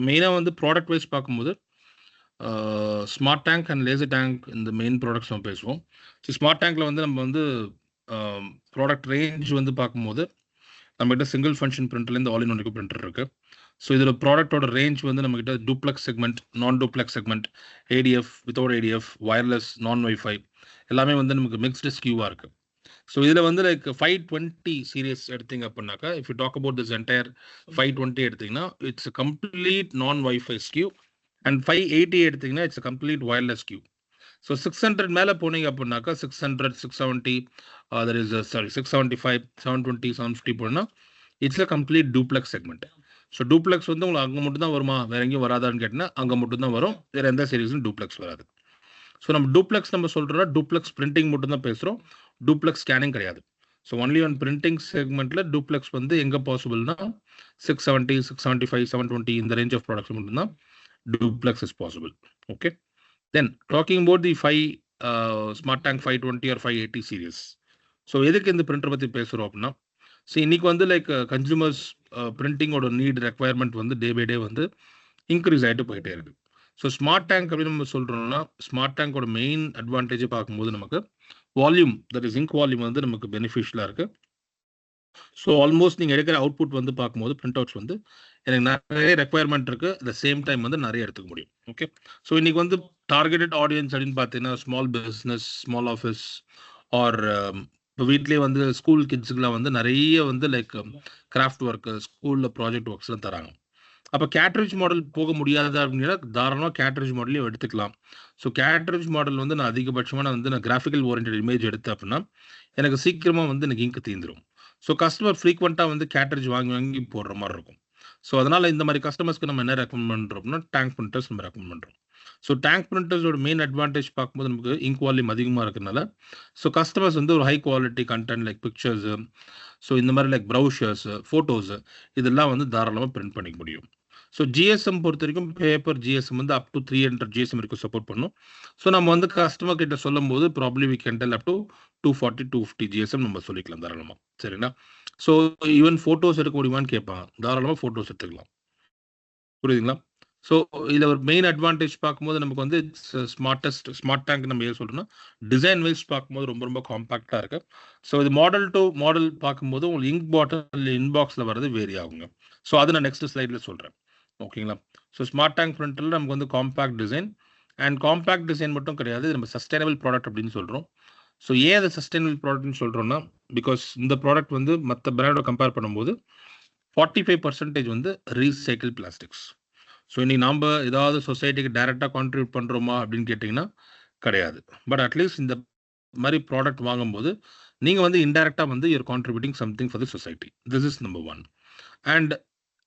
மெயினாக வந்து product wise பார்க்கும்போது smart tank and laser tank இந்த மெயின் ப்ராடக்ட்ஸ் நம்ம பேசுவோம். ஸோ ஸ்மார்ட் டேங்க்கில் வந்து நம்ம வந்து ப்ராடக்ட் ரேஞ்ச் வந்து பார்க்கும்போது நம்மகிட்ட சிங்கிள் ஃபங்க்ஷன் பிரிண்டர்லேருந்து ஆல் இன் ஒன் பிரிண்டர் இருக்குது. ஸோ இதில் ப்ராடக்டோட ரேஞ்ச் வந்து நம்மகிட்ட duplex segment, non duplex segment, ADF, without ADF, wireless, non wifi எல்லாமே வந்து நமக்கு மிக்ஸ்டு ஸ்கியூவாக இருக்குது. ஸோ இதில் வந்து லைக் 520 சீரியஸ் எடுத்தீங்க அப்படின்னாக்கா, if you talk about this entire 520 எடுத்தீங்கன்னா it's complete non WiFi SKU. And 580 எடுத்தீங்கன்னா it's complete wireless SKU. So 600 மேலே போனீங்க அப்படின்னாக்கா 600, 670, தட் இஸ் சாரி 675, 720, 750 போனால் it's a complete duplex segment. So duplex வந்து உங்களுக்கு அங்கே மட்டும் தான் வருமா, வேற எங்கேயும் வராதான்னு கேட்டிங்கன்னா அங்கே மட்டும் தான் வரும், வேறு எந்த சீரீஸும் டூப்ளெக்ஸ் வராது. ஸோ நம்ம டூப்ளெக்ஸ் நம்ம சொல்கிறோம்னா டூப்ளெக்ஸ் பிரிண்டிங் மட்டும் தான் பேசுகிறோம், டூப்ளெக்ஸ் ஸ்கேனிங் கிடையாது. ஸோ ஒன்லி ஒன் பிரிண்டிங் செக்மெண்ட்டில் டூப்ளெக்ஸ் வந்து எங்கே பாசிபிள்னா 670, 675, 720 இந்த ரேஞ்ச் ஆஃப் ப்ராடக்ட்ஸ் மட்டும்தான் duplex is possible. Okay, then talking about the 5 smart tank 520 or 580 series. So எதுக்கு இந்த பிரிண்டர் பற்றி பேசுகிறோம் அப்படின்னா, ஸோ இன்னைக்கு வந்து லைக் கன்சூமர்ஸ் பிரிண்டிங்கோட நீட் ரெக்குவயர்மெண்ட் வந்து டே பை டே வந்து இன்க்ரீஸ் ஆகிட்டு போயிட்டே இருக்குது. ஸோ ஸ்மார்ட் டேங்க் அப்படின்னு நம்ம சொல்கிறோம்னா ஸ்மார்ட் டேங்கோட மெயின் அட்வான்டேஜை பார்க்கும்போது நமக்கு volume, that is ink volume வந்து நமக்கு பெனிஃபிஷியலாக இருக்குது. ஸோ ஆல்மோஸ்ட் நீங்கள் எடுக்கிற அவுட்புட் வந்து பார்க்கும்போது பிரிண்ட் அவுட்ஸ் வந்து எனக்கு நிறைய ரெக்குவயர்மெண்ட் இருக்குது, அட் த சேம் டைம் வந்து நிறைய எடுத்துக்க முடியும். ஓகே, ஸோ இன்னைக்கு வந்து டார்கெட்டட் ஆடியன்ஸ் அப்படின்னு பார்த்தீங்கன்னா small business, small office R இப்போ வீட்லேயே வந்து ஸ்கூல் கிட்ஸுக்கெலாம் வந்து நிறைய வந்து லைக் கிராஃப்ட் ஒர்க்கு, ஸ்கூலில் ப்ராஜெக்ட் ஒர்க்ஸ்லாம் தராங்க. அப்போ கேட்ரிட்ஜ் மாடல் போக முடியாது அப்படின்னா தாராளமாக கேட்ரிட்ஜ் மாடலையும் எடுத்துக்கலாம். ஸோ கேட்ரிட்ஜ் மாடல் வந்து நான் அதிகபட்சமாக நான் கிராஃபிக்கல் ஓரியன்டட் இமேஜ் எடுத்தேன் அப்படின்னா எனக்கு சீக்கிரமாக வந்து எனக்கு இங்கு தீந்துடும். ஸோ கஸ்டமர் ஃப்ரீக்வெண்ட்டாக வந்து கேட்ரிட்ஜ் வாங்கி வாங்கி போடுற மாதிரி இருக்கும். ஸோ அதனால் இந்த மாதிரி கஸ்டமர்ஸ்க்கு நம்ம என்ன ரெக்கமெண்ட் பண்ணுறோம் அப்படின்னா டேங்க் பிரிண்டர்ஸ் நம்ம ரெக்கமெண்ட் பண்ணுறோம். ஸோ டேங்க் பிரிண்டர்ஸோட மெயின் அட்வான்டேஜ் பார்க்கும்போது நமக்கு இங்க் வால்யூம் அதிகமாக இருக்கிறதுனால ஸோ கஸ்டமர்ஸ் வந்து ஒரு high quality content like pictures, so இந்த மாதிரி லைக் ப்ரௌஷர்ஸு, ஃபோட்டோஸு இதெல்லாம் வந்து தாராளமாக பிரிண்ட் பண்ணிக்க முடியும். ஸோ ஜிஎஸ்எம் பொறுத்த வரைக்கும் பேப்பர் ஜிஎஸ்எம் வந்து அப் டு 300 ஜிஎஸ்எம் வரைக்கும் சப்போர்ட் பண்ணும். ஸோ நம்ம வந்து கஸ்டமர் கிட்ட சொல்லும் போது probably we can tell up to 240, 250 GSM நம்ம சொல்லிக்கலாம் தாராளமாக. சரிங்களா? ஸோ ஈவன் ஃபோட்டோஸ் எடுக்க முடியுமான்னு கேட்பாங்க, தாராளமாக ஃபோட்டோஸ் எடுத்துக்கலாம். புரியுதுங்களா? ஸோ இதில் ஒரு மெயின் அட்வான்டேஜ் பார்க்கும்போது நமக்கு வந்து ஸ்மார்ட் டேங்க் நம்ம ஏன் சொல்கிறோம்னா டிசைன் வைஸ் பார்க்கும்போது ரொம்ப ரொம்ப காம்பாக்டாக இருக்குது. ஸோ இது மாடல் டு மாடல் பார்க்கும்போது உங்களுக்கு இங்க் பாட்டில் இன்பாக்ஸில் வர்றது வேரி ஆகுங்க. ஸோ அது நான் நெக்ஸ்ட் ஸ்லைடில் சொல்கிறேன். ஓகேங்களா? ஸோ ஸ்மார்ட் டேங்க் பிரிண்டரில் நமக்கு வந்து compact design, and compact design மட்டும் கிடையாது, நம்ம சஸ்டைனபிள் ப்ராடக்ட் அப்படின்னு சொல்கிறோம். ஸோ ஏன் அதை சஸ்டைனபிள் ப்ராடக்ட்னு சொல்கிறோம்னா பிகாஸ் இந்த ப்ராடக்ட் வந்து மற்ற பிராண்டோட கம்பேர் பண்ணும்போது 45% வந்து ரீசைக்கிள் பிளாஸ்டிக்ஸ். ஸோ இன்னைக்கு நாம் ஏதாவது சொசைட்டிக்கு டைரெக்டாக கான்ட்ரிபியூட் பண்ணுறோமா அப்படின்னு கேட்டிங்கன்னா கிடையாது. பட் அட்லீஸ்ட் இந்த மாதிரி ப்ராடக்ட் வாங்கும்போது நீங்கள் வந்து இன்டைரக்டாக வந்து your contributing something for the society. This is number one. And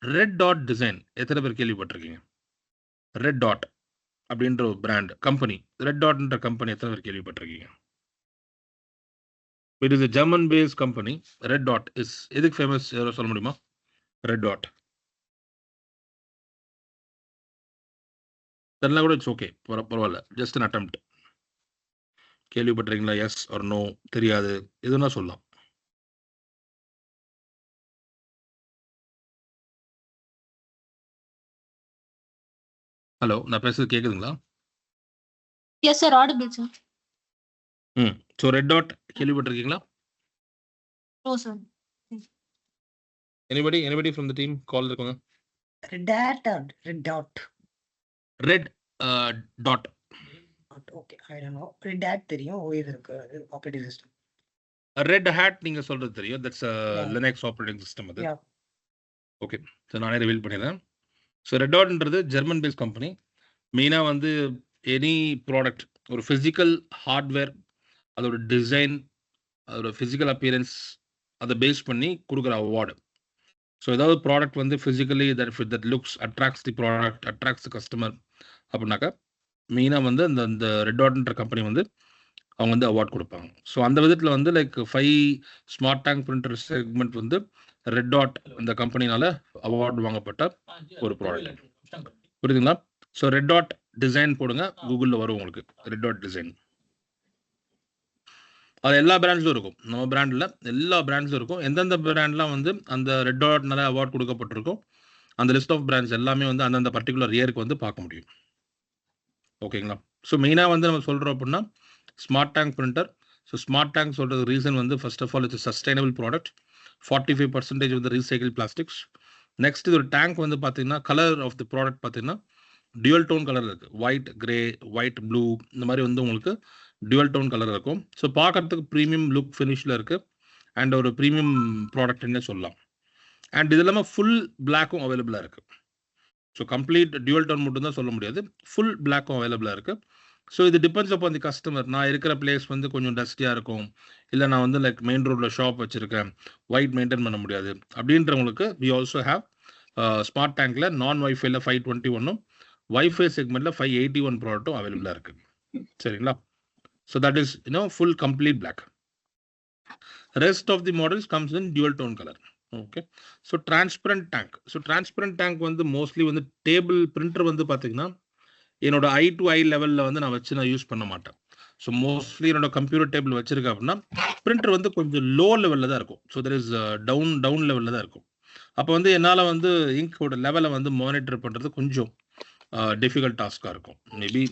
red dot design எத்தனை பேர் கேள்விப்பட்டிருக்கீங்க? ரெட் டாட் அப்படின்ற ஒரு பிராண்ட் கம்பெனி, ரெட் டாட்ன்ற கம்பெனி எத்தனை பேர் கேள்விப்பட்டிருக்கீங்க? It is a German based company. Red dot is எதுக்கு ஃபேமஸ் யாரோ சொல்ல முடியுமா? ரெட் டாட் தெரியல கூட இட்ஸ் ஓகே, பரவாயில்ல, ஜஸ்ட் அன் அட்டெம்ப்ட். கேள்விப்பட்டிருக்கீங்களா? Yes or no? தெரியாது, எதுனா சொல்லலாம். ஹலோ, நான் பேசுறது கேக்குதுங்களா? Yes, sir. Audible, sir. So red dot கேள்விப்பட்டிருக்கீங்களா? No, sir. Anybody from the team call இருக்கோங்க? Red hat or red dot? Red dot. Okay, I don't know. Red hat தெரியும், OS இருக்கு, ஆப்பரேட்டிங் சிஸ்டம். ரெட் ஹேட் நீங்க சொல்றது தெரியும், that's Linux operating system அது. Yeah. Okay, so நானே reveal பண்ணிடுறேன். So red டாட்ன்றது ஜெர்மன் பேஸ்ட் கம்பெனி. மெயினாக வந்து எனி ப்ராடக்ட், ஒரு ஃபிசிக்கல் ஹார்ட்வேர், அதோட டிசைன், அதோட ஃபிசிக்கல் அப்பியரன்ஸ், அதை பேஸ் பண்ணி கொடுக்குற அவார்டு. ஸோ ஏதாவது ப்ராடக்ட் வந்து physically that looks attracts the product, attracts the customer அப்படின்னாக்கா மெயினாக வந்து அந்த ரெட் டாட்ன்ற கம்பெனி வந்து அவங்க வந்து அவார்ட் கொடுப்பாங்க. ஸோ அந்த விதத்தில் வந்து like 5 smart tank printer segment வந்து ரெட் டாட் இந்த கம்பெனினால அவார்டு வாங்கப்பட்ட ஒரு ப்ராடக்ட். புரியுதுங்களா? ஸோ ரெட் டாட் டிசைன் போடுங்க, கூகுளில் வரும் உங்களுக்கு ரெட் டாட் டிசைன். அது எல்லா பிராண்ட்ஸும் இருக்கும், நம்ம பிராண்டில் எல்லா பிராண்ட்ஸும் இருக்கும். எந்தெந்த பிராண்ட்லாம் வந்து அந்த ரெட் டாட்னால அவார்ட் கொடுக்கப்பட்டிருக்கும் அந்த லிஸ்ட் ஆஃப் பிராண்ட்ஸ் எல்லாமே வந்து அந்தந்த பர்டிகுலர் இயருக்கு வந்து பார்க்க முடியும். ஓகேங்களா? ஸோ மெயினாக வந்து நம்ம சொல்கிறோம் அப்படின்னா smart tank printer. So smart tank சொல்கிறது ரீசன் வந்து first of all it's sustainable product. 45% வந்து ரீசைக்கிள் பிளாஸ்டிக்ஸ். நெக்ஸ்ட் இது ஒரு டேங்க் வந்து பார்த்தீங்கன்னா கலர் ஆஃப் தி ப்ராடக்ட் பார்த்தீங்கன்னா டியூவல் டோன் கலர் இருக்குது. ஒயிட் கிரே, ஒயிட் ப்ளூ, இந்த மாதிரி வந்து உங்களுக்கு டியூவல் டோன் கலர் இருக்கும். ஸோ பார்க்கறதுக்கு ப்ரீமியம் லுக் ஃபினிஷில் இருக்குது அண்ட் ஒரு ப்ரீமியம் ப்ராடக்ட்னே சொல்லலாம். அண்ட் இது இல்லாமல் ஃபுல் பிளாக்கும் அவைலபிளாக இருக்குது. ஸோ கம்ப்ளீட் டியூவல் டோன் மட்டும் தான் சொல்ல முடியாது, ஃபுல் பிளாக்கும் அவைலபிளாக இருக்குது. ஸோ இது டிபெண்ட்ஸ் அப்பான் தி கஸ்டமர். நான் இருக்கிற பிளேஸ் வந்து கொஞ்சம் டஸ்டியாக இருக்கும், இல்லை நான் வந்து லைக் மெயின் ரோட்டில் ஷாப் வச்சுருக்கேன், ஒயிட் மெயின்டைன் பண்ண முடியாது அப்படின்றவங்களுக்கு வி ஆல்சோ ஹேவ் ஸ்மார்ட் டேங்கில் நான் வைஃபைல 521 வைஃபை செக்மெண்ட்டில் 581 ப்ராடக்ட்டும் அவைலபிளாக இருக்குது. சரிங்களா? So that is full complete black. Rest of the models comes in dual tone colour. Okay. So transparent tank. So transparent tank வந்து மோஸ்ட்லி வந்து டேபிள் பிரிண்டர் வந்து பார்த்தீங்கன்னா என்னோட ஐ டு ஐ லெவலில் வந்து நான் யூஸ் பண்ண மாட்டேன். ஸோ மோஸ்ட்லி என்னோட கம்ப்யூட்டர் டேபிள் வச்சிருக்கேன் அப்படின்னா பிரிண்டர் வந்து கொஞ்சம் லோ லெவலில் தான் இருக்கும். ஸோ தெர் இஸ் டவுன் லெவலில் தான் இருக்கும். அப்போ வந்து என்னால் வந்து இங்கோட லெவலை வந்து மானிட்டர் பண்ணுறது கொஞ்சம் டிஃபிகல்ட் டாஸ்காக இருக்கும் மேபி.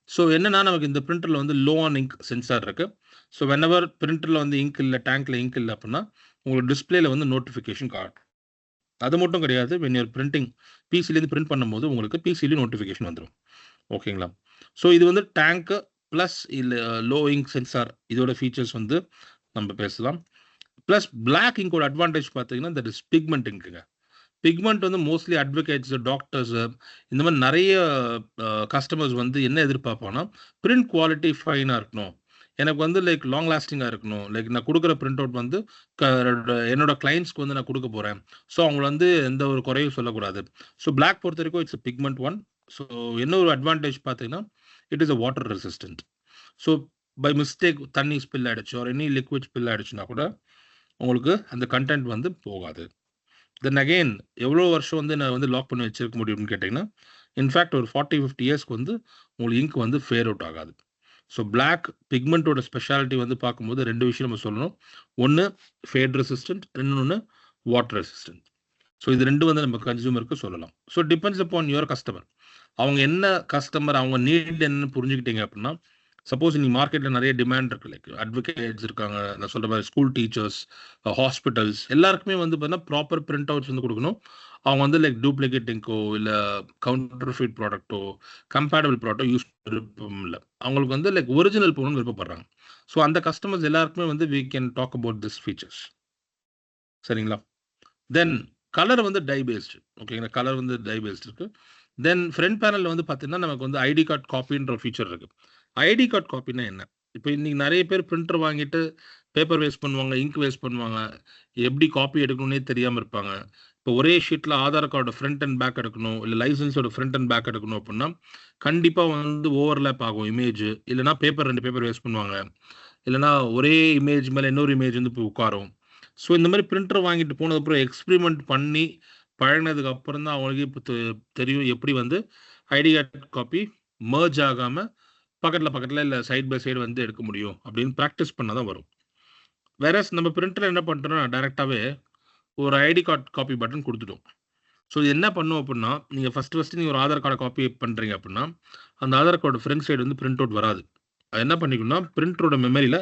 ஸோ என்னன்னா நமக்கு இந்த பிரிண்டரில் வந்து லோ ஆன் இங்க் சென்சார் இருக்குது. ஸோ வென்எவர் பிரிண்டரில் வந்து இங்க் இல்லை, டேங்க்கில் இங்க் இல்லை அப்படின்னா உங்களுக்கு டிஸ்பிளேல வந்து நோட்டிஃபிகேஷன் காட்டும். அது மட்டும் கிடையாது, வென் யூர் பிரிண்டிங் பிசிலேருந்து பிரிண்ட் பண்ணும்போது உங்களுக்கு பிசிலையும் நோட்டிஃபிகேஷன் வந்துடும். ஓகேங்களா? ஸோ இது வந்து டேங்க்கு ப்ளஸ் இல்லை லோ இங்க் சென்சார், இதோட ஃபீச்சர்ஸ் வந்து நம்ம பேசலாம். ப்ளஸ் பிளாக் இங்கோட அட்வான்டேஜ் பார்த்தீங்கன்னா தட் இஸ் பிக்மெண்ட் இங்குங்க. பிக்மெண்ட் வந்து மோஸ்ட்லி அட்வொகேட்ஸ், டாக்டர்ஸ், இந்த மாதிரி நிறைய கஸ்டமர்ஸ் வந்து என்ன எதிர்பார்ப்பாங்கன்னா பிரிண்ட் குவாலிட்டி ஃபைனாக இருக்கணும், எனக்கு வந்து லைக் லாங் லாஸ்டிங்காக இருக்கணும், லைக் நான் கொடுக்குற பிரிண்ட் அவுட் வந்து என்னோட கிளைண்ட்ஸ்க்கு வந்து நான் கொடுக்க போகிறேன், ஸோ அவங்க வந்து எந்த ஒரு குறையும் சொல்லக்கூடாது. ஸோ பிளாக் பொறுத்த வரைக்கும் இட்ஸ் பிக்மெண்ட் ஒன். ஸோ என்ன ஒரு அட்வான்டேஜ் பார்த்தீங்கன்னா it is a water resistant. So by mistake தண்ணி ஸ்பில் ஆகிடுச்சு ஒரு எனி லிக்விட் ஸ்பில் ஆகிடுச்சுன்னா கூட உங்களுக்கு அந்த கண்டென்ட் வந்து போகாது. தென் அகெயின் எவ்வளோ வருஷம் வந்து நான் வந்து லாக் பண்ணி வச்சிருக்க முடியும்னு கேட்டிங்கன்னா இன்ஃபேக்ட் ஒரு 40-50 இயர்ஸ்க்கு வந்து உங்களுக்கு இங்க் வந்து ஃபேர் அவுட் ஆகாது. ஸோ பிளாக் பிக்மெண்ட்டோட ஸ்பெஷாலிட்டி வந்து பார்க்கும்போது 2 விஷயம் நம்ம சொல்லணும். ஒன்று ஃபேட் ரெசிஸ்டன்ட், இன்னொன்று வாட்டர் ரெசிஸ்டன்ட். ஸோ இது 2 வந்து நம்ம கன்சியூமருக்கு சொல்லலாம். So depends upon your customer. அவங்க என்ன கஸ்டமர், அவங்க நீட் என்னன்னு புரிஞ்சுக்கிட்டீங்க அப்படின்னா, சப்போஸ் நீங்கள் மார்க்கெட்டில் நிறைய டிமாண்ட் இருக்குது, லைக் அட்வொகேட்ஸ் இருக்காங்க, நான் சொல்கிற மாதிரி ஸ்கூல் டீச்சர்ஸ், ஹாஸ்பிட்டல்ஸ், எல்லாருக்குமே வந்து பார்த்தீங்கன்னா ப்ராப்பர் பிரிண்ட் அவுட்ஸ் வந்து கொடுக்கணும். அவங்க வந்து லைக் டூப்ளிகேட்டிங்கோ இல்லை கவுண்டர் ஃபீட் ப்ராடக்ட்டோ கம்பேட்டபிள் ப்ராடக்ட்டோ யூஸ் விருப்பம் இல்லை. அவங்களுக்கு வந்து லைக் ஒரிஜினல் போகணும்னு விருப்பப்படுறாங்க. ஸோ அந்த கஸ்டமர்ஸ் எல்லாருக்குமே வந்து we can talk about this features. சரிங்களா? தென் கலர் வந்து டை பேஸ்டு. ஓகேங்களா? கலர் வந்து டை பேஸ்டு இருக்குது. தென் ஃப்ரண்ட் பேனலில் வந்து பார்த்தீங்கன்னா நமக்கு வந்து ஐடி கார்டு காப்பின்ற ஃபீச்சர் இருக்குது. ஐடி கார்டு காப்பின்னா என்ன? இப்போ இன்னைக்கு நிறைய பேர் பிரிண்டர் வாங்கிட்டு பேப்பர் வேஸ்ட் பண்ணுவாங்க, இங்க் வேஸ்ட் பண்ணுவாங்க, எப்படி காப்பி எடுக்கணும்னே தெரியாமல் இருப்பாங்க. இப்போ ஒரே ஷீட்டில் ஆதார் கார்டோட ஃப்ரண்ட் அண்ட் பேக் எடுக்கணும், இல்லை லைசன்ஸோட ஃப்ரண்ட் அண்ட் பேக் எடுக்கணும் அப்படின்னா கண்டிப்பாக வந்து ஓவர்லேப் ஆகும் இமேஜ், இல்லைனா பேப்பர் 2 பேப்பர் வேஸ்ட் பண்ணுவாங்க, இல்லைனா ஒரே இமேஜ் மேலே இன்னொரு இமேஜ் வந்து போய் உட்காரும். ஸோ இந்த மாதிரி பிரிண்டர் வாங்கிட்டு போனதுக்கப்புறம் எக்ஸ்பெரிமெண்ட் பண்ணி பழகினதுக்கு அப்புறம் தான் அவங்களுக்கு இப்போ தெரியும் எப்படி வந்து ஐடி கார்டு காப்பி மர்ஜ் ஆகாமல் பக்கத்தில் இல்லை சைட் பை சைடு வந்து எடுக்க முடியும் அப்படின்னு ப்ராக்டிஸ் பண்ணால் தான் வரும். வேற நம்ம பிரிண்டர் என்ன பண்ணுறோன்னா டைரெக்டாகவே ஒரு ஐடி கார்டு காப்பி பட்டன் கொடுத்துட்டோம். ஸோ இது என்ன பண்ணும் அப்படின்னா, நீங்கள் ஃபஸ்ட்டு நீங்கள் ஒரு ஆதார் கார்டை காப்பி பண்ணுறீங்க அப்படின்னா அந்த ஆதார் கார்டு ஃப்ரண்ட் சைடு வந்து பிரிண்ட் அவுட் வராது. அது என்ன பண்ணிக்கணும்னா பிரிண்டரோட மெமரியில்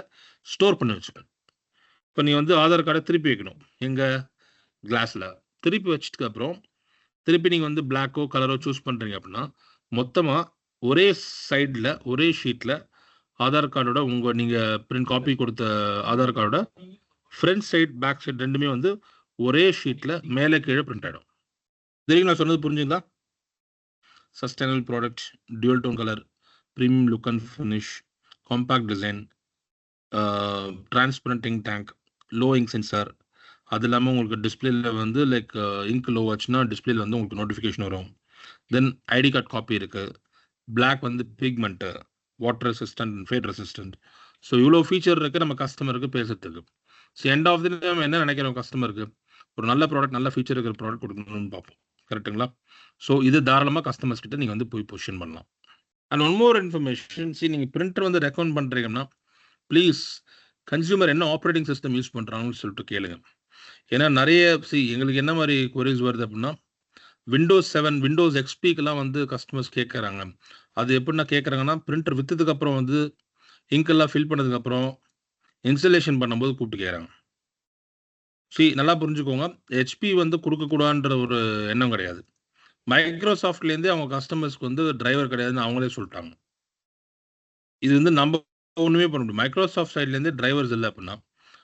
ஸ்டோர் பண்ணி வச்சுக்கணும். இப்போ நீங்கள் வந்து ஆதார் கார்டை திருப்பி வைக்கணும் எங்கள் கிளாஸில். திருப்பி வச்சதுக்கு அப்புறம் திருப்பி நீங்கள் வந்து பிளாக்கோ கலரோ சூஸ் பண்ணுறீங்க அப்படின்னா மொத்தமாக ஒரே சைடில் ஒரே ஷீட்டில் ஆதார் கார்டோட நீங்கள் பிரிண்ட் காப்பி கொடுத்த ஆதார் கார்டோட ஃப்ரண்ட் சைட் பேக் சைட் ரெண்டுமே வந்து ஒரே ஷீட்டில் மேலே கீழே பிரிண்ட் ஆகிடும். தெரியும் நான் சொன்னது புரிஞ்சுங்களா? Sustainable product, dual tone colour, premium look and finish, compact design, transparent ink tank, low ink sensor. அது இல்லாமல் உங்களுக்கு டிஸ்பிளேல வந்து லைக் இங்க் லோ ஆச்சுன்னா டிஸ்பிளேல வந்து உங்களுக்கு நோட்டிஃபிகேஷன் வரும். தென் ஐடி கார்டு காப்பி இருக்குது, பிளாக் வந்து pigment, water resistant, fade resistant. So இவ்வளோ ஃபீச்சர் இருக்குது நம்ம கஸ்டமருக்கு பேசுறதுக்கு. So end of the day நம்ம என்ன நினைக்கிறோம், கஸ்டமருக்கு ஒரு நல்ல ப்ராடக்ட், நல்ல ஃபீச்சர் இருக்கிற ப்ராடக்ட் கொடுக்கணும்னு பார்ப்போம். கரெக்டுங்களா? ஸோ இது தாராளமாக கஸ்டமர்ஸ் கிட்ட நீங்கள் வந்து போய் பொசிஷன் பண்ணலாம். அண்ட் ஒன் மோர் இன்ஃபர்மேஷன், நீங்கள் பிரிண்டர் வந்து ரெக்கமெண்ட் பண்ணுறீங்கன்னா ப்ளீஸ் கன்சியூமர் என்ன ஆப்ரேட்டிங் சிஸ்டம் யூஸ் பண்ணுறாங்கன்னு சொல்லிட்டு கேளுங்க. ஏன்னா நிறைய எங்களுக்கு என்ன மாதிரி குவரிஸ் வருது அப்படின்னா விண்டோஸ் 7 விண்டோஸ் எக்ஸ்பிக்கெல்லாம் வந்து கஸ்டமர்ஸ் கேட்குறாங்க. அது எப்படின்னா கேட்குறாங்கன்னா பிரிண்டர் விற்றதுக்கப்புறம் வந்து இங்கெல்லாம் ஃபில் பண்ணதுக்கப்புறம் இன்ஸ்டலேஷன் பண்ணும்போது கூப்பிட்டு கேட்குறாங்க. நல்லா புரிஞ்சுக்கோங்க. ஹெச்பி வந்து கொடுக்கக்கூடாதுன்ற ஒரு எண்ணம் கிடையாது. மைக்ரோசாஃப்ட்லேருந்தே அவங்க கஸ்டமர்ஸ்க்கு வந்து டிரைவர் கிடையாதுன்னு அவங்களே சொல்லிட்டாங்க. இது வந்து நம்ம ஒன்றுமே பண்ண முடியும். மைக்ரோசாஃப்ட் சைட்லேருந்தே டிரைவர்ஸ் இல்லை அப்படின்னா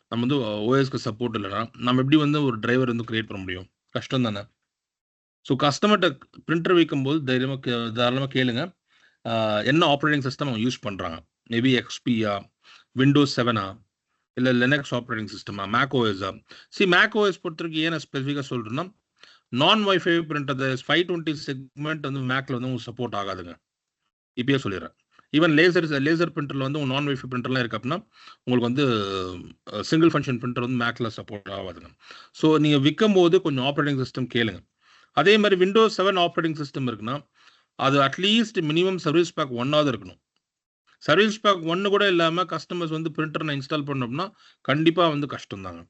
நம்ம வந்து ஓஎஸ்க்கு சப்போர்ட் இல்லைன்னா நம்ம எப்படி வந்து ஒரு டிரைவர் வந்து கிரியேட் பண்ண முடியும்? கஷ்டம் தானே. ஸோ கஸ்டமர்கிட்ட பிரிண்டர் வைக்கும்போது தாராளமாக கேளுங்க. என்ன ஆப்ரேட்டிங் சிஸ்டம் அவங்க யூஸ் பண்ணுறாங்க? மேபி எக்ஸ்பியா, விண்டோஸ் 7ஆ, இல்லை லினக்ஸ் ஆப்ரேட்டிங் சிஸ்டமா, மேக் ஓஎஸா? மேக் ஓஎஸ் பொறுத்தவரைக்கும் ஏன் ஸ்பெசிஃபிக்காக சொல்கிறேன்னா நான் வைஃபை பிரிண்டர் 520 செக்மெண்ட் வந்து மேக்கில் வந்து உங்களுக்கு சப்போர்ட் ஆகாதுங்க. இப்பயே சொல்லிடுறேன். ஈவன் லேசர் பிரிண்டரில் வந்து நான் வைஃபை பிரிண்டர்லாம் இருக்குது அப்படின்னா உங்களுக்கு வந்து சிங்கிள் ஃபங்க்ஷன் பிரிண்டர் வந்து மேக்கில் சப்போர்ட் ஆகாதுங்க. ஸோ நீங்கள் விற்கும் போது கொஞ்சம் ஆப்ரேட்டிங் சிஸ்டம் கேளுங்க. அதே மாதிரி விண்டோஸ் 7 ஆப்ரேட்டிங் சிஸ்டம் இருக்குன்னா அது அட்லீஸ்ட் மினிமம் சர்வீஸ் பேக் 1ஆவது இருக்கணும். சர்வீஸ் பேக் 1 கூட இல்லாமல் கஸ்டமர்ஸ் வந்து பிரிண்டர் நான் இன்ஸ்டால் பண்ணோம்னா கண்டிப்பாக வந்து கஷ்டம் தாங்க.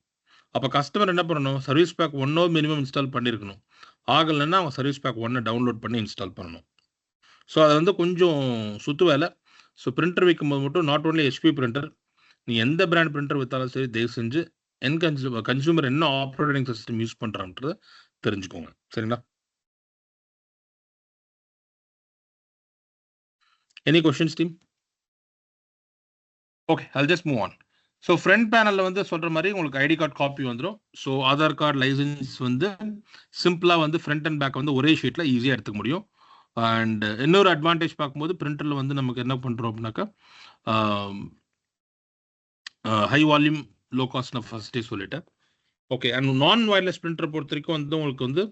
அப்போ கஸ்டமர் என்ன பண்ணணும்? சர்வீஸ் பேக் 1 மினிமம் இன்ஸ்டால் பண்ணியிருக்கணும். ஆகலைன்னா அவங்க சர்வீஸ் பேக் 1 டவுன்லோட் பண்ணி இன்ஸ்டால் பண்ணணும். ஸோ அது வந்து கொஞ்சம் சுற்று வேலை. ஸோ பிரிண்டர் வைக்கும்போது மட்டும் நாட் ஓன்லி ஹெச்பி பிரிண்டர், நீ எந்த பிராண்ட் பிரிண்டர் விற்றாலும் சரி தயவு செஞ்சு கன்சூமர் என்ன ஆப்ரேட்டிங் சிஸ்டம் யூஸ் பண்ணுறான்றதை தெரிஞ்சுக்கோங்க. சரிங்களா? Any questions team? Okay, I'll just move on. So front பேனலில் வந்து சொல்கிற மாதிரி உங்களுக்கு ஐடி கார்டு காப்பி வந்துடும். ஸோ ஆதார் கார்டு லைசன்ஸ் வந்து சிம்பிளாக வந்து ஃப்ரண்ட் அண்ட் பேக் வந்து ஒரே ஷீட்டில் ஈஸியாக எடுத்துக்க முடியும். அண்ட் இன்னொரு அட்வான்டேஜ் பார்க்கும்போது பிரிண்டரில் வந்து நமக்கு என்ன பண்ணுறோம் அப்படின்னாக்கா ஹை வால்யூம் லோ காஸ்ட் நான் ஃபர்ஸ்டே சொல்லிட்டேன். ஓகே, அண்ட் நான் வயர்லெஸ் பிரிண்டரை பொறுத்த வரைக்கும் வந்து உங்களுக்கு வந்து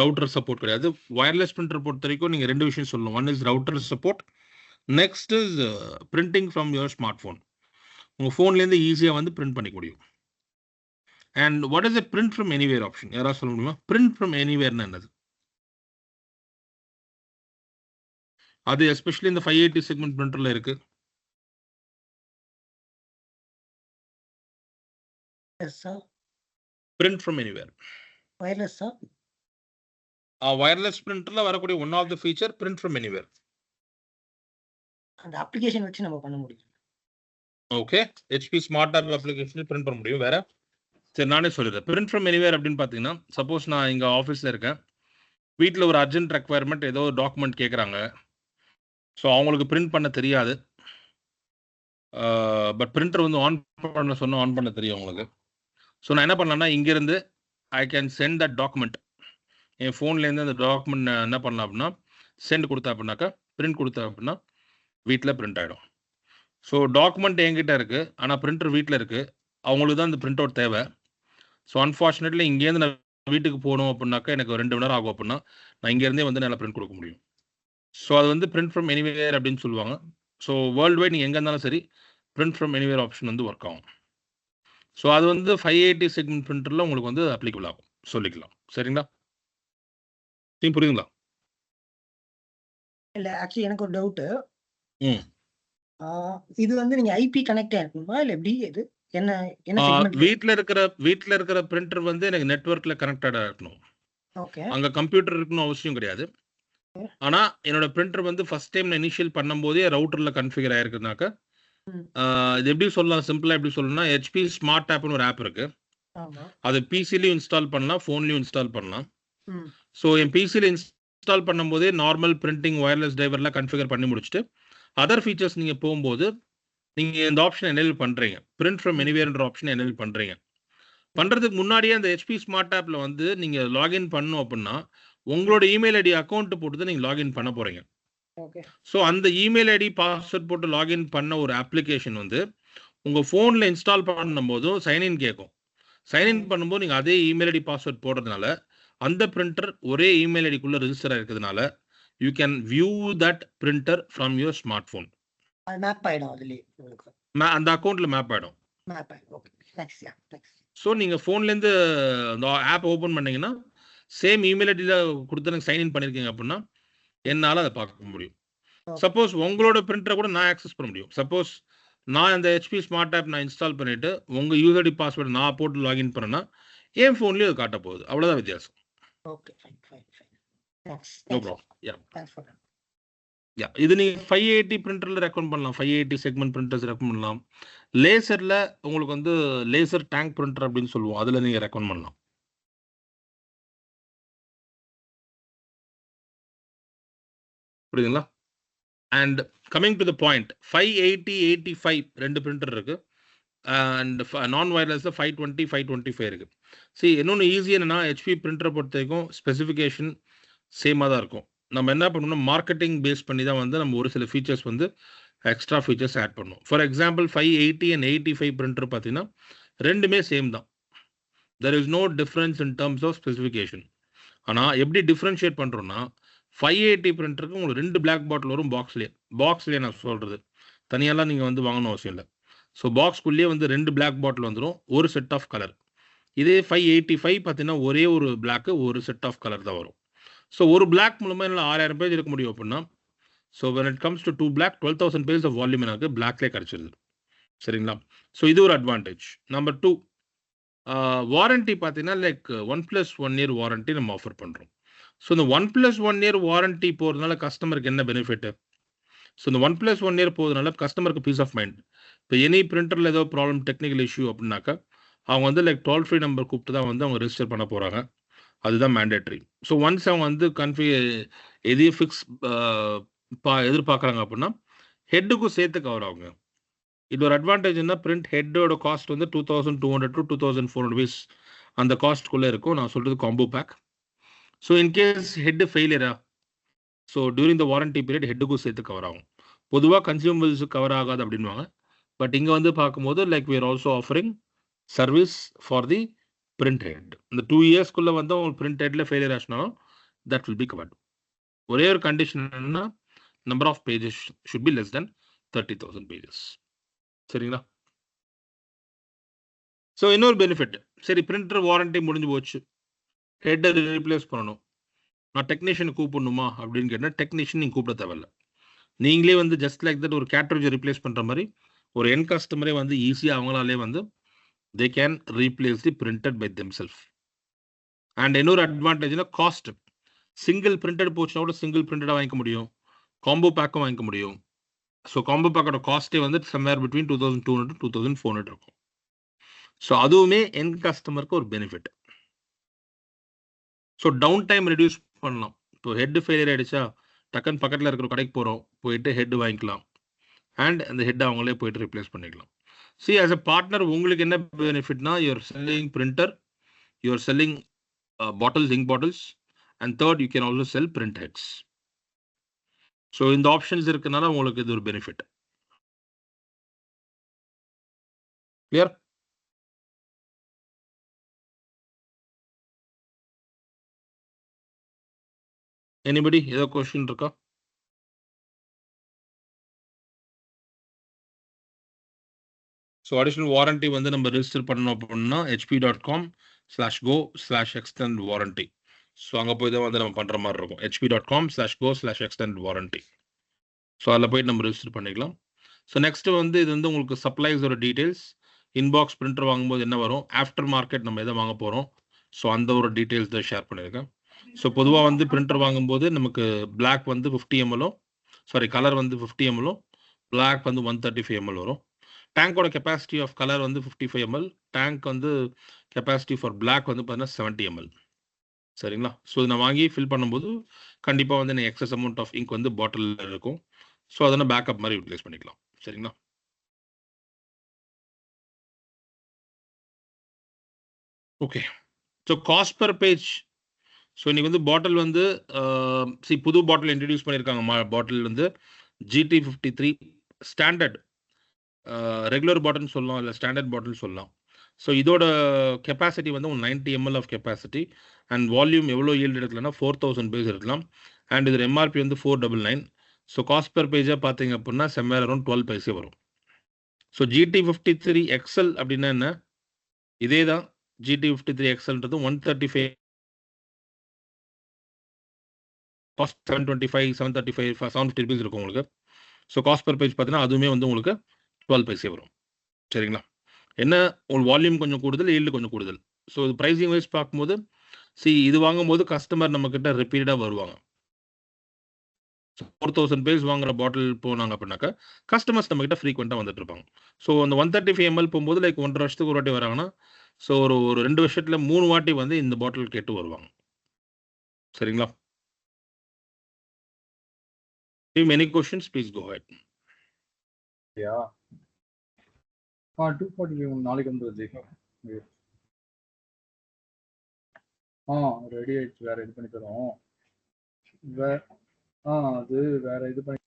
ரவுட்டர் சப்போர்ட் கிடையாது. வயர்லெஸ் பிரிண்டர் பொறுத்த வரைக்கும் நீங்கள் 2 விஷயம் சொல்லணும். One is router support, next is printing from your smart phone. உங்கள் ஃபோன்லேருந்து ஈஸியாக வந்து பிரிண்ட் பண்ணிக்க முடியும். And what is a print from anywhere option? யாராவது சொல்ல முடியுமா? பிரிண்ட் ஃப்ரம் எனிவேர்னா என்னது? அது எஸ்பெஷலி இந்த 580 செக்மெண்ட் பிரிண்டரில் இருக்கு. பிரிண்ட் ஃப்ரம் எனிவேர் வயர்லெஸ் பிரிண்டரில் வரக்கூடிய one of the feature print from anywhere. அந்த அப்ளிகேஷன் வச்சு நம்ம பண்ண முடியும். Okay, HP smart app application print பண்ண முடியும். வேற சரி நானே சொல்லிடுறேன். பிரிண்ட் ஃப்ரம் எனிவேர் அப்படின்னு பார்த்தீங்கன்னா சப்போஸ் நான் இங்கே ஆஃபீஸில் இருக்கேன், வீட்டில் ஒரு அர்ஜென்ட் ரெக்குவயர்மெண்ட் ஏதோ ஒரு டாக்குமெண்ட் கேட்குறாங்க. ஸோ அவங்களுக்கு பிரிண்ட் பண்ண தெரியாது, பட் பிரிண்டர் வந்து ஆன் பண்ண சொன்னால் ஆன் பண்ண தெரியும் அவங்களுக்கு. ஸோ நான் என்ன பண்ணலாம்னா இங்கேருந்து I can send that document. என் ஃபோன்லேருந்து அந்த டாக்குமெண்ட் என்ன பண்ணலாம் அப்படின்னா சென்ட் கொடுத்தா அப்படின்னாக்கா பிரிண்ட் கொடுத்தா அப்படின்னா வீட்டில் பிரிண்ட் ஆகிடும். ஸோ டாக்குமெண்ட் என்கிட்ட இருக்குது, ஆனால் பிரிண்டர் வீட்டில் இருக்குது. அவங்களுக்கு தான் இந்த பிரிண்ட் அவுட் தேவை. ஸோ அன்ஃபார்ச்சுனேட்லி இங்கேருந்து நான் வீட்டுக்கு போகணும் அப்படின்னாக்கா எனக்கு 2 மணி நேரம் ஆகும். அப்படின்னா நான் இங்கேருந்தே வந்து நல்லா பிரிண்ட் கொடுக்க முடியும். ஸோ அது வந்து பிரிண்ட் ஃப்ரம் எனிவேர் அப்படின்னு சொல்லுவாங்க. ஸோ வேர்ல்டு வைட் நீங்கள் எங்கே இருந்தாலும் சரி பிரிண்ட் ஃப்ரம் எனிவேர் ஆப்ஷன் வந்து ஒர்க் ஆகும். ஸோ அது வந்து 580 செக்மெண்ட் பிரிண்டரில் உங்களுக்கு வந்து அப்ளிகபிள் ஆகும் சொல்லிக்கலாம். சரிங்களா? புரியுதுங்களா? இல்ல ஆக்சுவலி எனக்கு ஒரு டவுட். ம் இது வந்து நீங்க ஐபி கனெக்ட் ஆயிருக்குமா இல்ல எப்படி? இது என்ன செக்மெண்ட்? வீட்டில் இருக்கிற பிரிண்டர் வந்து எனக்கு நெட்வொர்க்கில் கனெக்டடாக இருக்கணும். ஓகே, அங்கே கம்ப்யூட்டர் இருக்கணும் அவசியம் கிடையாது. ஆனால் என்னோட பிரிண்டர் வந்து ஃபர்ஸ்ட் டைம் நான் இனிஷியல் பண்ணும்போதே ரவுட்டரில் கன்ஃபிகர் ஆயிருக்குனாக்கா இது எப்படி சொல்லலாம்? சிம்பிளாக எப்படி சொல்லணும்னா ஹெச்பி ஸ்மார்ட் ஆப்னு ஒரு ஆப் இருக்கு. அது பிசிலையும் இன்ஸ்டால் பண்ணலாம், ஃபோன்லையும் இன்ஸ்டால் பண்ணலாம். ஸோ என் பிசியில் இன்ஸ்டால் பண்ணும்போதே நார்மல் பிரிண்டிங் வயர்லெஸ் டிரைவர்லாம் கன்ஃபிகர் பண்ணி முடிச்சுட்டு அதர் ஃபீச்சர்ஸ் நீங்கள் போகும்போது நீங்கள் இந்த ஆப்ஷன் எனேபிள் பண்ணுறீங்க. பிரிண்ட் ஃப்ரம் எனிவேர்ன்ற ஆப்ஷன் எனேபிள் பண்ணுறீங்க. பண்ணுறதுக்கு முன்னாடியே அந்த ஹெச்பி ஸ்மார்ட் ஆப்பில் வந்து நீங்கள் லாகின் பண்ணணும் அப்படின்னா உங்களோட இமெயில் ஐடி அக்கௌண்ட் போட்டு தான் நீங்கள் லாகின் பண்ண போகிறீங்க. ஸோ அந்த இமெயில் ஐடி பாஸ்வேர்ட் போட்டு லாகின் பண்ண ஒரு அப்ளிகேஷன் வந்து உங்கள் ஃபோனில் இன்ஸ்டால் பண்ணும்போதும் சைன்இன் கேட்கும். சைன்இன் பண்ணும்போது நீங்கள் அதே இமெயில் ஐடி பாஸ்வேர்ட் போடுறதுனால அந்த பிரிண்டர் ஒரே இமெயில் ஐடிக்குள்ளே ரெஜிஸ்டர் ஆகிருக்கிறதுனால you can view that printer from your smart phone. Map ஆயிடும், அதுலயே அந்த அக்கௌண்ட்டில் மேப் ஆகிடும். மேப் ஆயிடும். Okay, thanks. Yeah, thanks. So நீங்கள் ஃபோன்லேருந்து அந்த ஆப் ஓப்பன் பண்ணிங்கன்னா சேம் இமெயில் ஐடியில் கொடுத்து எனக்கு சைன்இன் பண்ணியிருக்கீங்க அப்படின்னா என்னால் அதை பார்க்க முடியும். சப்போஸ் உங்களோட பிரிண்டரை கூட நான் ஆக்சஸ் பண்ண முடியும். சப்போஸ் நான் அந்த ஹெச்பி ஸ்மார்ட் ஆப் நான் இன்ஸ்டால் பண்ணிவிட்டு உங்கள் யூசர் ஐடி பாஸ்வேர்டு நான் போட்டு லாகின் பண்ணேன்னா என் ஃபோன்லேயும் அது காட்ட போகுது. அவ்வளோதான் வித்தியாசம். Okay fine fine fine thanks no problem. Yeah thanks for yeah இது நீங்கள் 580 பிரிண்டரில் ரெக்கமெண்ட் பண்ணலாம். 580 செக்மெண்ட் பிரிண்டர்ஸ் ரெக்கமெண்ட் பண்ணலாம். லேசரில் உங்களுக்கு வந்து லேசர் டேங்க் பிரிண்டர் அப்படின்னு சொல்லுவோம், அதில் நீங்கள் ரெக்கமெண்ட் பண்ணலாம். புரியுதுங்களா? And coming to the point, 580 85 ரெண்டு பிரிண்டர் இருக்கு. அண்ட் நான் வயர்லெஸில் 520 525 இருக்கு. சரி, இன்னொன்று ஈஸி என்னன்னா, ஹெச்பி பிரிண்டரை பொறுத்த வரைக்கும் ஸ்பெசிஃபிகேஷன் சேமாக தான் இருக்கும். நம்ம என்ன பண்ணணும்னா மார்க்கெட்டிங் பேஸ் பண்ணி தான் வந்து நம்ம ஒரு சில ஃபீச்சர்ஸ் வந்து எக்ஸ்ட்ரா ஃபீச்சர்ஸ் ஆட் பண்ணுவோம். ஃபார் எக்ஸாம்பிள் 580 அண்ட் 85 பிரிண்டர் பார்த்தீங்கன்னா ரெண்டுமே சேம் தான். There is no difference in terms of specification. ஆனால் எப்படி டிஃப்ரென்ஷியேட் பண்ணுறோன்னா 580 பிரிண்டருக்கு உங்களுக்கு 2 பிளாக் பாட்டில் வரும் பாக்ஸ்லேயே நான் சொல்கிறது, தனியாலாம் நீங்கள் வந்து வாங்கணும் அவசியம் இல்லை. ஸோ பாக்ஸ்குள்ளேயே வந்து 2 பிளாக் பாட்டில் வந்துடும், ஒரு செட் ஆஃப் கலர். இதே 585 பார்த்தீங்கன்னா ஒரே ஒரு பிளாக்கு, ஒரு செட் ஆஃப் கலர் தான் வரும். ஸோ ஒரு பிளாக் மூலமாக என்னால் 6000 பேஜ் இருக்க முடியும் அப்படின்னா, so when it comes to 2 black 12,000 page of volume எனக்கு பிளாக்லேயே கிடச்சிருது. சரிங்களா? ஸோ இது ஒரு அட்வான்டேஜ். நம்பர் 2, வாரண்ட்டி பார்த்தீங்கன்னா லைக் 1+1 இயர் வாரண்ட்டி நம்ம ஆஃபர் பண்ணுறோம். ஸோ இந்த 1+1 இயர் வாரண்ட்டி போகிறதுனால கஸ்டமருக்கு என்ன பெனிஃபிட்டு? ஸோ இந்த 1+1 இயர் போகிறதுனால கஸ்டமருக்கு பீஸ் ஆஃப் மைண்ட். இப்போ எனி பிரிண்டரில் ஏதோ ப்ராப்ளம், டெக்னிக்கல் இஷ்யூ அப்படின்னாக்கா அவங்க வந்து லைக் டோல் ஃப்ரீ நம்பர் கூப்பிட்டு தான் வந்து அவங்க ரெஜிஸ்டர் பண்ண போகிறாங்க. அதுதான் மேண்டேட்ரி. ஸோ ஒன்ஸ் அவங்க வந்து எதையும் ஃபிக்ஸ் எதிர்பார்க்குறாங்க அப்படின்னா ஹெட்டுக்கும் சேர்த்து கவர் ஆகுங்க. இது ஒரு அட்வான்டேஜ்னா பிரிண்ட் ஹெட்டோட காஸ்ட் வந்து 2200 to 2400 rupees அந்த காஸ்ட்குள்ளே இருக்கும். நான் சொல்கிறது combo pack. So in case head ஃபெயிலியரா, so during the warranty period ஹெட்டுக்கும் சேர்த்து கவர் ஆகும். பொதுவாக கன்சியூமபிள்ஸ் கவர் ஆகாது அப்படின்வாங்க. பட் இங்கே வந்து பார்க்கும்போது like we are also offering service for the print head. இந்த 2 இயர்ஸ்க்குள்ளே வந்து உங்களுக்கு பிரிண்ட் ஹெட்டில் ஃபெயிலியர் ஆச்சுனாலும் தட் வில் பி கவர்ட். ஒரே ஒரு கண்டிஷன் என்னன்னா number of pages should be less then 30,000 pages. சரிங்களா? ஸோ இன்னொரு பெனிஃபிட், சரி பிரிண்டர் வாரண்டி முடிஞ்சு போச்சு, ஹெட்டை ரீப்ளேஸ் பண்ணணும், நான் டெக்னீஷியனை கூப்பிடணுமா அப்படின்னு கேட்டால் டெக்னீஷியன் நீங்கள் கூப்பிட தேவையில்ல. நீங்களே வந்து ஜஸ்ட் லைக் தட் ஒரு கேட்ரேஜை ரீப்ளேஸ் பண்ணுற மாதிரி ஒரு என் கஸ்டமரே வந்து ஈஸியாக அவங்களாலே வந்து they can replace the printed by themselves. And இன்னொரு அட்வான்டேஜ்னா காஸ்ட். சிங்கிள் பிரிண்டட் போச்சுன்னா கூட சிங்கிள் பிரிண்டடாக வாங்கிக்க முடியும், காம்போ பேக்கும் வாங்கிக்க முடியும். ஸோ காம்போ பேக்கோட காஸ்ட்டே வந்து சம்வேர் பிட்வீன் 2200 to 2400 இருக்கும். ஸோ அதுவுமே என் கஸ்டமருக்கு ஒரு benefit. So down time reduce பண்ணலாம். இப்போ ஹெட் ஃபெயிலியர் ஆகிடுச்சா டக்குன்னு பக்கத்தில் இருக்கிற கடைக்கு போகிறோம், போயிட்டு ஹெட் வாங்கிக்கலாம் அண்ட் அந்த ஹெட்டை அவங்களே போயிட்டு ரிப்ளேஸ் பண்ணிக்கலாம். See, as a partner, உங்களுக்கு என்ன பெனிஃபிட்னா you're selling printer, you're selling bottles, ink bottles, and third, you can also sell print heads. So, இந்த ஆப்ஷன்ஸ் இருக்கனால உங்களுக்கு இது ஒரு பெனிஃபிட். Clear? Anybody? ஏதோ கொஸ்டின் இருக்கா? ஸோ அடிஷ்னல் வாரண்ட்டி வந்து நம்ம ரெஜிஸ்டர் பண்ணணும் அப்படின்னா hp.com/go/extend warranty. ஸோ அங்கே போய் தான் வந்து நம்ம பண்ணுற மாதிரி இருக்கும். hp.com/go/extend warranty. ஸோ அதில் போய்ட்டு நம்ம ரெஜிஸ்டர் பண்ணிக்கலாம். ஸோ நெக்ஸ்ட்டு வந்து இது வந்து உங்களுக்கு சப்ளைஸோட டீட்டெயில்ஸ், இன்பாக்ஸ் பிரிண்டர் வாங்கும்போது என்ன வரும், ஆஃப்டர் மார்க்கெட் நம்ம எதை வாங்க போகிறோம், ஸோ அந்த ஒரு டீட்டெயில்ஸ் தான் ஷேர் பண்ணியிருக்கேன். ஸோ பொதுவாக வந்து பிரிண்டர் வாங்கும்போது நமக்கு பிளாக் வந்து 50 ml, கலர் வந்து 50 ml, பிளாக் வந்து 135 ml வரும். டேங்கோட கெப்பாசிட்டி ஆஃப் கலர் வந்து 55 ml, டேங்க் வந்து கெப்பாசிட்டி ஃபார் பிளாக் வந்து பார்த்தீங்கன்னா 70 ml. சரிங்களா? ஸோ இதை நான் வாங்கி ஃபில் பண்ணும்போது கண்டிப்பாக வந்து எனக்கு எக்ஸஸ் அமௌண்ட் ஆஃப் இங்க் வந்து பாட்டிலில் இருக்கும். ஸோ அதனால் பேக்கப் மாதிரி யூட்டிலைஸ் பண்ணிக்கலாம். சரிங்களா? Okay. So cost per page. So இன்னைக்கு வந்து பாட்டில் வந்து புது பாட்டில் இன்ட்ரடியூஸ் பண்ணியிருக்காங்க. பாட்டில் வந்து GT53 ஸ்டாண்டர்ட் ரெகுலர் பாட்டில்னு சொல்லலாம், இல்லை ஸ்டாண்டர்ட் பாட்டில் சொல்லலாம். ஸோ இதோட கெப்பாசிட்டி வந்து 90 ml of capacity and volume எவ்வளோ ஈல்டு எடுக்கலாம்னா 4000 பேஜ் இருக்கலாம். அண்ட் இதோட எம்ஆர்பி வந்து 499. ஸோ காஸ்ட் பர் பேஜாக பார்த்தீங்க அப்படின்னா செம்மேர் அரௌண்ட் 12 பைசே வரும். ஸோ GT53 XL அப்படின்னா என்ன, இதே தான் GT53 XLன்றது 135, காஸ்ட் 725, 735, 750 rupees இருக்கும் உங்களுக்கு. ஸோ காஸ்ட் பர் பேஜ் பார்த்தீங்கன்னா அதுவுமே வந்து உங்களுக்கு 12 பைசே வரும். சரிங்களா? என்ன உங்களுக்கு வால்யூம் கொஞ்சம் கூடுதல், ஈல்டு கொஞ்சம் கூடுதல். ஸோ இது ப்ரைஸிங் வைஸ் பார்க்கும்போது இது வாங்கும்போது கஸ்டமர் நம்மக்கிட்ட ரிப்பீட்டடாக வருவாங்க. 4000 பேஸ் வாங்குற பாட்டில் போனாங்க அப்படின்னாக்கா கஸ்டமர்ஸ் நம்மக்கிட்ட ஃப்ரீக்வெண்ட்டாக வந்துட்டு இருப்பாங்க. ஸோ அந்த 135 ml போகும்போது லைக் 1.5 வருஷத்துக்கு ஒரு வாட்டி வராங்கன்னா, ஸோ ஒரு ஒரு 2 வருஷத்துல 3 வாட்டி வந்து இந்த பாட்டில் கேட்டு வருவாங்க. சரிங்களா? Any questions please go ahead. Yeah 245 நாளைக்கு வந்துருது. ரெடி ஆயிடுச்சு. வேற இது பண்ணி தரோம். அது வேற இது பண்ணி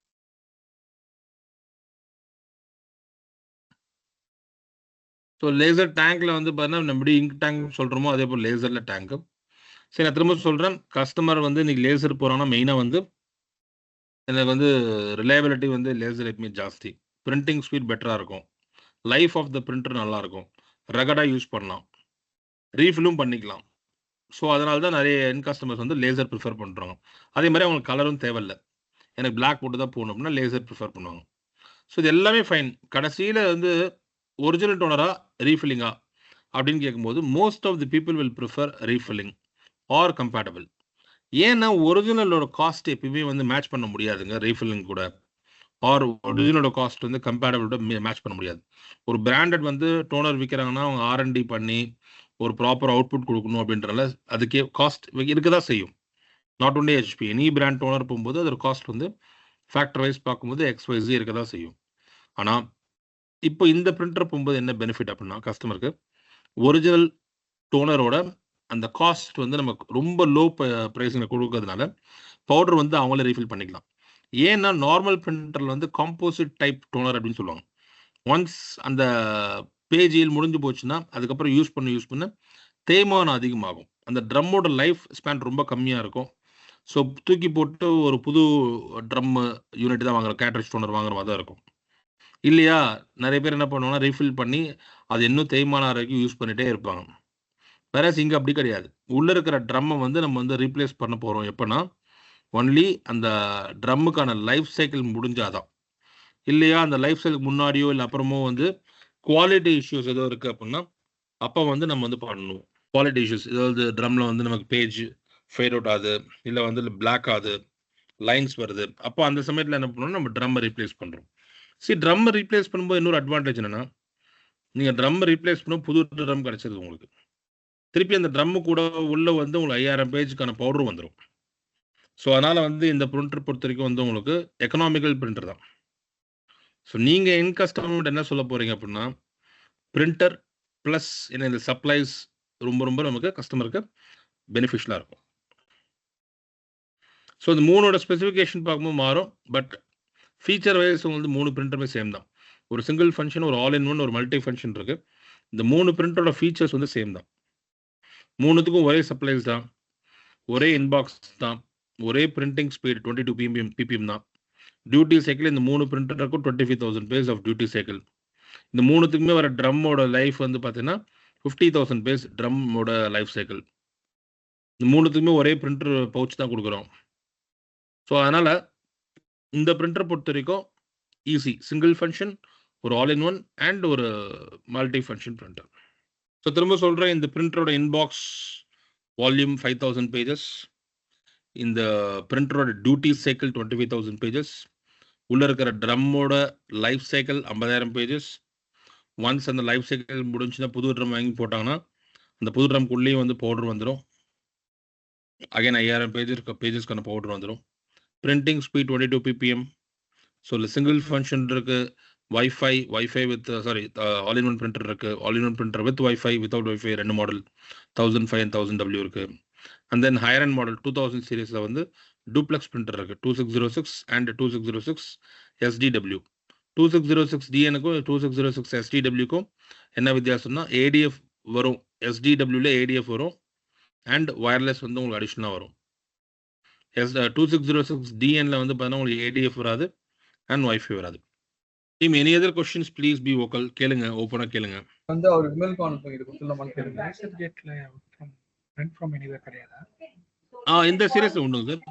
ஸோ லேசர் டேங்க்ல வந்து பார்த்தீங்கன்னா நம்ம எப்படி இங்க் டேங்க் சொல்கிறோமோ அதே போல் லேசரில் டேங்க்கு. சரி, நான் திரும்ப சொல்கிறேன். கஸ்டமர் வந்து இன்னைக்கு லேசர் போகிறாங்கன்னா மெயினாக வந்து எனக்கு வந்து ரிலையபிலிட்டி வந்து லேசர் எப்பவுமே ஜாஸ்தி. பிரிண்டிங் ஸ்பீட் பெட்டராக இருக்கும். லைஃப் ஆஃப் த பிரிண்டர் நல்லாயிருக்கும். ரகடாக யூஸ் பண்ணலாம். ரீஃபில்லும் பண்ணிக்கலாம். ஸோ அதனால தான் நிறைய என் கஸ்டமர்ஸ் வந்து லேசர் ப்ரிஃபர் பண்ணுறாங்க. அதே மாதிரி அவங்களுக்கு கலரும் தேவையில்லை. எனக்கு பிளாக் போட்டு தான் போகணும் அப்படின்னா லேசர் ப்ரிஃபர் பண்ணுவாங்க. ஸோ இது எல்லாமே ஃபைன். கடைசியில் வந்து ஒரிஜினல் டோனரா ரீஃபில்லிங்கா அப்படின்னு கேட்கும்போது most of the people will prefer refilling or compatible. ஏன்னா ஒரிஜினலோட காஸ்ட் எப்பயுமே வந்து மேட்ச் பண்ண முடியாதுங்க ரீஃபில்லிங் கூட. ஆர் ஒரிஜினலோட காஸ்ட் வந்து கம்பேட்டபிளோட மேட்ச் பண்ண முடியாது. ஒரு பிராண்டட் வந்து டோனர் விற்கிறாங்கன்னா அவங்க R&D பண்ணி ஒரு ப்ராப்பர் அவுட்புட் கொடுக்கணும் அப்படின்றனால அதுக்கே காஸ்ட் இருக்க தான் செய்யும். Not only HP, any brand toner போகும்போது அதோட காஸ்ட் வந்து ஃபேக்டர் வைஸ் பார்க்கும்போது XYZ இருக்க தான் செய்யும். ஆனால் இப்போ இந்த பிரிண்டர் போகும்போது என்ன பெனிஃபிட் அப்படின்னா கஸ்டமருக்கு ஒரிஜினல் டோனரோட அந்த காஸ்ட் வந்து நமக்கு ரொம்ப லோ ப்ரைஸில் கொடுக்கறதுனால பவுடர் வந்து அவங்களே ரீஃபில் பண்ணிக்கலாம். ஏன்னா நார்மல் பிரிண்டரில் வந்து காம்போசிட் டைப் டோனர் அப்படின்னு சொல்லுவாங்க. ஒன்ஸ் அந்த பேஜில் முடிஞ்சு போச்சுன்னா அதுக்கப்புறம் யூஸ் பண்ண தேய்மானம் அதிகமாகும். அந்த ட்ரம்மோட லைஃப் ஸ்பேன் ரொம்ப கம்மியாக இருக்கும். ஸோ தூக்கி போட்டு ஒரு புது ட்ரம் யூனிட் தான் வாங்குற, கேட்ரேஜ் டோனர் வாங்குற மாதிரி தான் இருக்கும். இல்லையா? நிறைய பேர் என்ன பண்ணுவாங்கன்னா ரீஃபில் பண்ணி அது இன்னும் தேய்மானம் வரைக்கும் யூஸ் பண்ணிகிட்டே இருப்பாங்க. வேறஸ் இங்கே அப்படி கிடையாது. உள்ளே இருக்கிற ட்ரம்மை வந்து நம்ம வந்து ரீப்ளேஸ் பண்ண போகிறோம் எப்போனா ஒன்லி அந்த ட்ரம்முக்கான லைஃப் சைக்கிள் முடிஞ்சாதான். இல்லையா அந்த லைஃப் சைக்கிள் முன்னாடியோ இல்லை அப்புறமோ வந்து குவாலிட்டி இஷ்யூஸ் ஏதோ இருக்குது அப்படின்னா அப்போ வந்து நம்ம வந்து பண்ணணும். குவாலிட்டி இஷ்யூஸ் ஏதாவது ட்ரம்மில் வந்து நமக்கு பேஜ் ஃபேட் அவுட் ஆகுது, இல்லை வந்து பிளாக் ஆகுது, லைன்ஸ் வருது. அப்போ அந்த சமயத்தில் என்ன பண்ணணும், நம்ம ட்ரம்மை ரீப்ளேஸ் பண்ணுறோம். ட்ரம் ரீப்ளேஸ் பண்ணும்போது இன்னொரு அட்வான்டேஜ் என்னன்னா நீங்கள் ட்ரம் ரீப்ளேஸ் பண்ணும் புது ட்ரம் கிடைச்சிருது உங்களுக்கு. திருப்பி அந்த ட்ரம்மு கூட உள்ள வந்து உங்களுக்கு 5000 பேஜுக்கான பவுடர் வந்துடும். ஸோ அதனால் வந்து இந்த பிரிண்டர் பொறுத்த வரைக்கும் வந்து உங்களுக்கு எக்கனாமிக்கல் பிரிண்டர் தான். ஸோ நீங்கள் என் கஸ்டமர்கிட்ட என்ன சொல்ல போகிறீங்க அப்படின்னா பிரிண்டர் ப்ளஸ் என்ன இந்த சப்ளைஸ் ரொம்ப ரொம்ப நமக்கு கஸ்டமருக்கு பெனிஃபிஷியலாக இருக்கும். ஸோ இந்த மூணோட ஸ்பெசிஃபிகேஷன் பார்க்கும்போது மாறும். பட் ஃபீச்சர் வைஸ் வந்து 3 பிரிண்டருமே சேம் தான். ஒரு சிங்கிள் ஃபங்க்ஷன், ஒரு ஆல் இன் ஒன், ஒரு மல்டி ஃபங்க்ஷன் இருக்குது. இந்த 3 பிரிண்டரோட ஃபீச்சர்ஸ் வந்து சேம் தான். 3த்துக்கும் ஒரே சப்ளைஸ் தான், ஒரே இன்பாக்ஸ் தான், ஒரே பிரிண்டிங் ஸ்பீட் 22 ppm தான். டியூட்டி சைக்கிள் இந்த 3 பிரிண்டருக்கும் 25,000 பேஸ் ஆஃப் டியூட்டி சைக்கிள். இந்த 3த்துக்குமே வர ட்ரம்மோட லைஃப் வந்து பார்த்தீங்கன்னா 50,000 பேஸ் ட்ரம்மோட லைஃப் சைக்கிள். இந்த 3த்துக்குமே ஒரே பிரிண்டர் பவுச் தான் கொடுக்குறோம். ஸோ அதனால் இந்த பிரிண்டர் பொறுத்த வரைக்கும் ஈஸி, சிங்கிள் ஃபங்க்ஷன், ஒரு ஆல் இன் ஒன் அண்ட் ஒரு மல்டி ஃபங்க்ஷன் பிரிண்டர். ஸோ திரும்ப சொல்கிறேன், இந்த பிரிண்டரோட இன்பாக்ஸ் வால்யூம் 5000 பேஜஸ், இந்த பிரிண்டரோட டியூட்டி சைக்கிள் 25,000 பேஜஸ், உள்ளே இருக்கிற ட்ரம்மோட லைஃப் சைக்கிள் 50,000 பேஜஸ். ஒன்ஸ் அந்த லைஃப் சைக்கிள் முடிஞ்சுன்னா புது ட்ரம் வாங்கி போட்டாங்கன்னா அந்த புது ட்ரம்க்குள்ளேயும் வந்து பவுடர் வந்துடும். அகைன் 5000 பேஜஸ்க்கான பவுடர் வந்துடும். Printing speed 22 ppm. ஸோ இல்லை சிங்கிள் ஃபங்க்ஷன் இருக்குது, wifi with all in one printer இருக்குது, all in one printer with wifi, without wifi 2 model 1005 and 1000W இருக்குது. And then higher end model 2000 சீரீஸில் வந்து duplex printer இருக்குது, 2606 and 2606 SDW. 2606 DNக்கும் 2606 SDWக்கும் என்ன வித்தியாசம்னா ADF வரும், SDWல ADF வரும் அண்ட் வயர்லெஸ் வந்து உங்களுக்கு அடிஷ்னலாக வரும். 2606 DNல வந்து பார்த்தீங்கன்னா உங்களுக்கு ADF வராது அண்ட் வைஃபை வராது. Team any other questions please be vocal. கேளுங்க, ஓப்பனாக கேளுங்க. வந்து அவருக்கு மெயில் கான்ஃபரன்ஸ் இது கொடுத்துடலாமான்னு கேளுங்க. இந்த சீரீஸ்ல உண்டு சார்,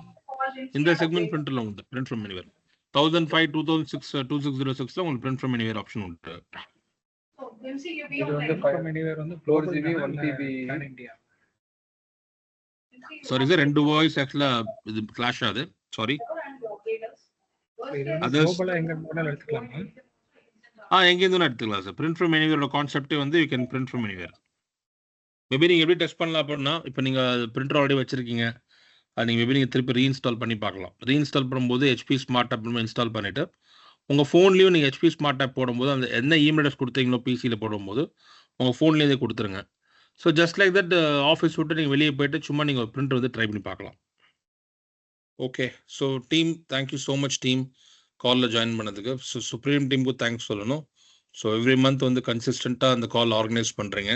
இந்த செக்மெண்ட் பிரிண்டர்ல உண்டு பிரிண்ட் ஃப்ரம் எனிவேர். 1005, 2006, 2606ல உங்களுக்கு பிரிண்ட் ஃப்ரம் எனிவேர் ஆப்ஷன் உண்டு. இது வந்து ஃப்ரம் எனிவேர் வந்து 4GB 1TB India. Sorry sir, 2 voice ஆக்சுவலாக இது கிளாஷ் ஆகுது. சாரி. இது வந்து Others- குளோபலா எங்க வேணாலும் எடுத்துக்கலாமா? எங்கேருந்து எடுத்துக்கலாம் சார். பிரிண்ட் ஃப்ரம் எனிவேரோட கான்செப்டே வந்து you can print from anywhere. Maybe நீங்கள் எப்படி டெஸ்ட் பண்ணலாம் அப்படின்னா, இப்போ நீங்கள் பிரிண்டர் ஆல்ரெடி வச்சிருக்கீங்க, அது நீங்கள் மேபி நீங்கள் திருப்பி ரீஇன்ஸ்டால் பண்ணி பார்க்கலாம். ரீஇன்ஸ்டால் பண்ணும்போது ஹெச்பி ஸ்மார்ட் ஆப் இன்ஸ்டால் பண்ணிவிட்டு உங்கள் ஃபோன்லேயும் நீங்கள் ஹெச்பி ஸ்மார்ட் ஆப் போடும்போது அந்த என்ன இமெயில் அட்ரஸ் கொடுத்தீங்களோ பிசியில் போடும்போது உங்கள் ஃபோன்லேயே இதை கொடுத்துருங்க. So just like that office விட்டு நீங்கள் வெளியே போயிட்டு சும்மா நீங்கள் பிரிண்டர் வந்து ட்ரை பண்ணி பார்க்கலாம். Okay, so team, thank you so much team காலில் ஜாயின் பண்ணதுக்கு. ஸோ சுப்ரீம் டீமுக்கு தேங்க்ஸ் சொல்லணும். ஸோ எவ்ரி மந்த் வந்து கன்சிஸ்டண்ட்டாக அந்த கால் ஆர்கனைஸ் பண்ணுறீங்க.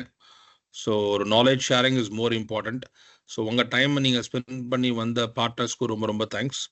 ஸோ ஒரு knowledge sharing is more important. So உங்கள் டைமை நீங்கள் ஸ்பெண்ட் பண்ணி வந்த பார்ட்னர்ஸ்க்கு ரொம்ப ரொம்ப தேங்க்ஸ்.